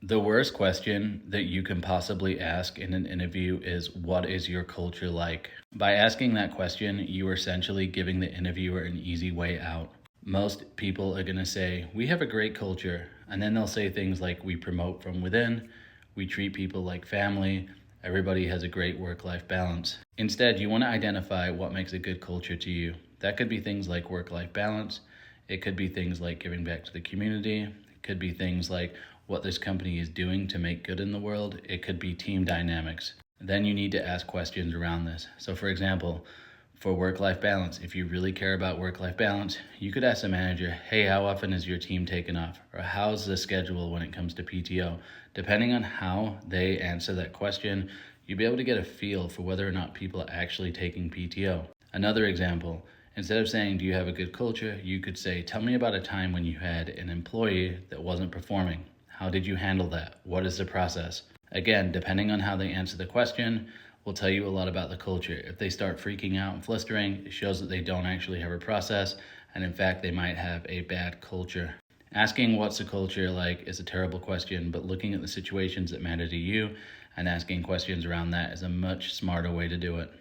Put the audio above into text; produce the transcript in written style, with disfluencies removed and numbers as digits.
The worst question that you can possibly ask in an interview is, what is your culture like? By asking that question, you are essentially giving the interviewer an easy way out. Most people are going to say, we have a great culture. And then they'll say things like, we promote from within, we treat people like family, everybody has a great work life balance. Instead, you want to identify what makes a good culture to you. That could be things like work life balance, it could be things like giving back to the community, it could be things like what this company is doing to make good in the world, it could be team dynamics. Then you need to ask questions around this. So, for example, for work-life balance, if you really care about work-life balance, you could ask the manager, hey, how often is your team taken off? Or how's the schedule when it comes to PTO? Depending on how they answer that question, you'll be able to get a feel for whether or not people are actually taking PTO. Another example, instead of saying, do you have a good culture? You could say, tell me about a time when you had an employee that wasn't performing. How did you handle that? What is the process? Again, depending on how they answer the question, will tell you a lot about the culture. If they start freaking out and flustering, it shows that they don't actually have a process, and in fact, they might have a bad culture. Asking what's the culture like is a terrible question, but looking at the situations that matter to you and asking questions around that is a much smarter way to do it.